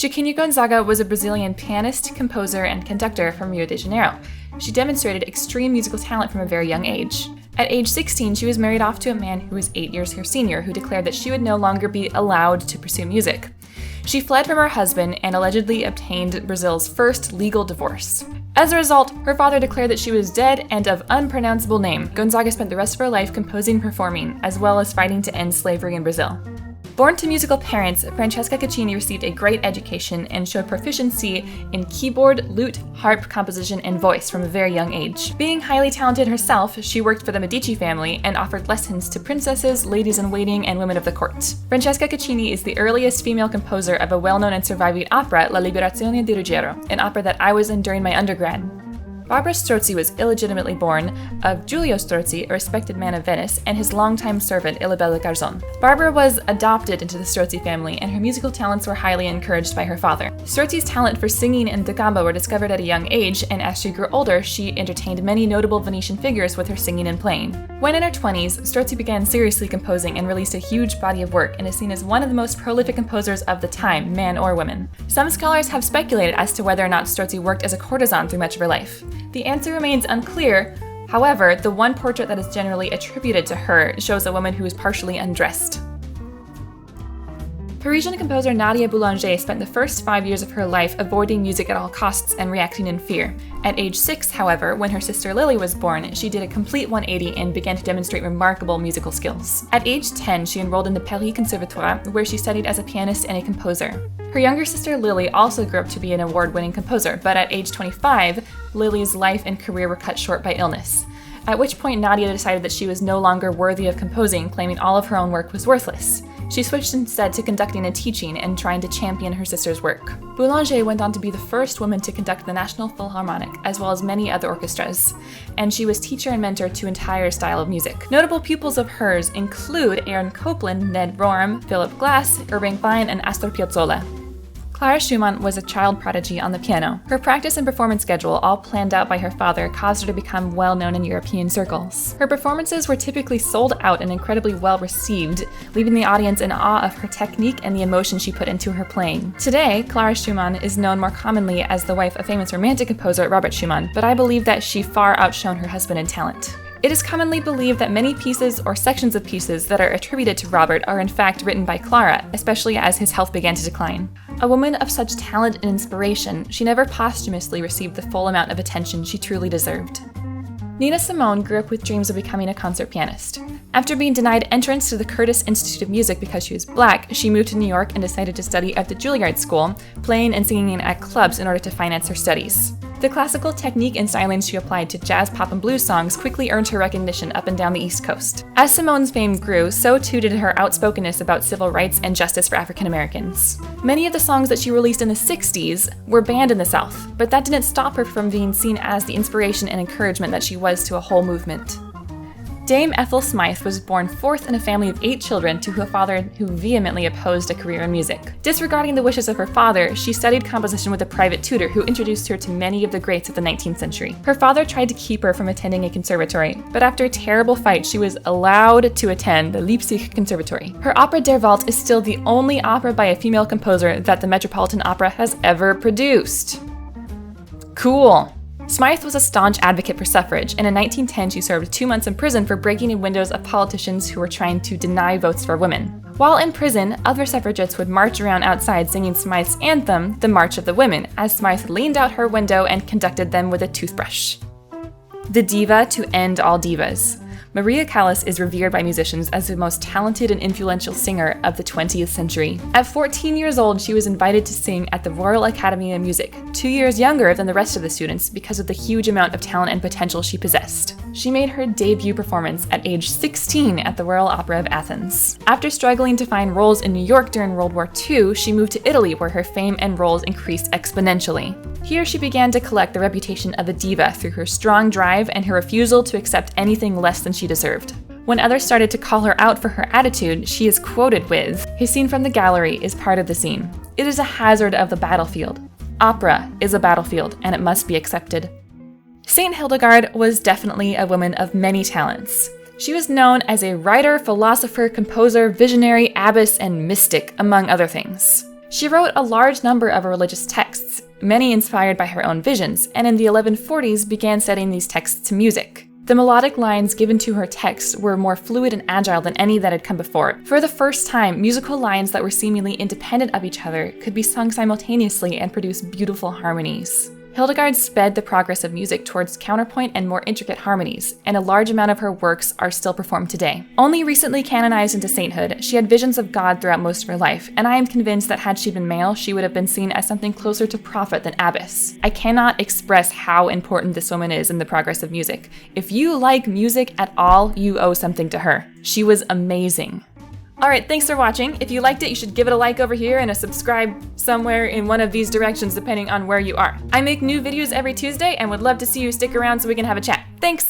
Chiquinha Gonzaga was a Brazilian pianist, composer, and conductor from Rio de Janeiro. She demonstrated extreme musical talent from a very young age. At age 16, she was married off to a man who was 8 years her senior, who declared that she would no longer be allowed to pursue music. She fled from her husband and allegedly obtained Brazil's first legal divorce. As a result, her father declared that she was dead and of unpronounceable name. Gonzaga spent the rest of her life composing and performing, as well as fighting to end slavery in Brazil. Born to musical parents, Francesca Caccini received a great education and showed proficiency in keyboard, lute, harp, composition, and voice from a very young age. Being highly talented herself, she worked for the Medici family and offered lessons to princesses, ladies-in-waiting, and women of the court. Francesca Caccini is the earliest female composer of a well-known and surviving opera, La Liberazione di Ruggiero, an opera that I was in during my undergrad. Barbara Strozzi was illegitimately born of Giulio Strozzi, a respected man of Venice, and his longtime servant, Ilabella Garzon. Barbara was adopted into the Strozzi family, and her musical talents were highly encouraged by her father. Strozzi's talent for singing and da gamba were discovered at a young age, and as she grew older, she entertained many notable Venetian figures with her singing and playing. When in her 20s, Strozzi began seriously composing and released a huge body of work, and is seen as one of the most prolific composers of the time, man or woman. Some scholars have speculated as to whether or not Strozzi worked as a courtesan through much of her life. The answer remains unclear. However, the one portrait that is generally attributed to her shows a woman who is partially undressed. Parisian composer Nadia Boulanger spent the first 5 years of her life avoiding music at all costs and reacting in fear. At age 6, however, when her sister Lily was born, she did a complete 180 and began to demonstrate remarkable musical skills. At age 10, she enrolled in the Paris Conservatoire, where she studied as a pianist and a composer. Her younger sister Lily also grew up to be an award-winning composer, but at age 25, Lily's life and career were cut short by illness. At which point Nadia decided that she was no longer worthy of composing, claiming all of her own work was worthless. She switched instead to conducting and teaching and trying to champion her sister's work. Boulanger went on to be the first woman to conduct the National Philharmonic, as well as many other orchestras, and she was teacher and mentor to entire style of music. Notable pupils of hers include Aaron Copland, Ned Rorem, Philip Glass, Irving Klein, and Astor Piazzolla. Clara Schumann was a child prodigy on the piano. Her practice and performance schedule, all planned out by her father, caused her to become well known in European circles. Her performances were typically sold out and incredibly well received, leaving the audience in awe of her technique and the emotion she put into her playing. Today, Clara Schumann is known more commonly as the wife of famous romantic composer Robert Schumann, but I believe that she far outshone her husband in talent. It is commonly believed that many pieces or sections of pieces that are attributed to Robert are in fact written by Clara, especially as his health began to decline. A woman of such talent and inspiration, she never posthumously received the full amount of attention she truly deserved. Nina Simone grew up with dreams of becoming a concert pianist. After being denied entrance to the Curtis Institute of Music because she was Black, she moved to New York and decided to study at the Juilliard School, playing and singing at clubs in order to finance her studies. The classical technique and stylings she applied to jazz, pop, and blues songs quickly earned her recognition up and down the East Coast. As Simone's fame grew, so too did her outspokenness about civil rights and justice for African Americans. Many of the songs that she released in the 60s were banned in the South, but that didn't stop her from being seen as the inspiration and encouragement that she was to a whole movement. Dame Ethel SMYTH was born fourth in a family of 8 children to a father who vehemently opposed a career in music. Disregarding the wishes of her father, she studied composition with a private tutor who introduced her to many of the greats of the 19th century. Her father tried to keep her from attending a conservatory, but after a terrible fight, she was allowed to attend the Leipzig Conservatory. Her opera Der Wald is still the only opera by a female composer that the Metropolitan Opera has ever produced. Cool! SMYTH was a staunch advocate for suffrage, and in 1910 she served 2 months in prison for breaking in windows of politicians who were trying to deny votes for women. While in prison, other suffragettes would march around outside singing SMYTH's anthem, The March of the Women, as SMYTH leaned out her window and conducted them with a toothbrush. The diva to end all divas. Maria Callas is revered by musicians as the most talented and influential singer of the 20th century. At 14 years old, she was invited to sing at the Royal Academy of Music, 2 years younger than the rest of the students because of the huge amount of talent and potential she possessed. She made her debut performance at age 16 at the Royal Opera of Athens. After struggling to find roles in New York during World War II, she moved to Italy where her fame and roles increased exponentially. Here she began to collect the reputation of a diva through her strong drive and her refusal to accept anything less than she deserved. When others started to call her out for her attitude, she is quoted with, "His scene from the gallery is part of the scene. It is a hazard of the battlefield. Opera is a battlefield, and it must be accepted." Saint Hildegard was definitely a woman of many talents. She was known as a writer, philosopher, composer, visionary, abbess, and mystic, among other things. She wrote a large number of religious texts, many inspired by her own visions, and in the 1140s began setting these texts to music. The melodic lines given to her texts were more fluid and agile than any that had come before. For the first time, musical lines that were seemingly independent of each other could be sung simultaneously and produce beautiful harmonies. Hildegard sped the progress of music towards counterpoint and more intricate harmonies, and a large amount of her works are still performed today. Only recently canonized into sainthood, she had visions of God throughout most of her life, and I am convinced that had she been male, she would have been seen as something closer to prophet than abbess. I cannot express how important this woman is in the progress of music. If you like music at all, you owe something to her. She was amazing. Alright, thanks for watching. If you liked it, you should give it a like over here and a subscribe somewhere in one of these directions depending on where you are. I make new videos every Tuesday and would love to see you stick around so we can have a chat. Thanks!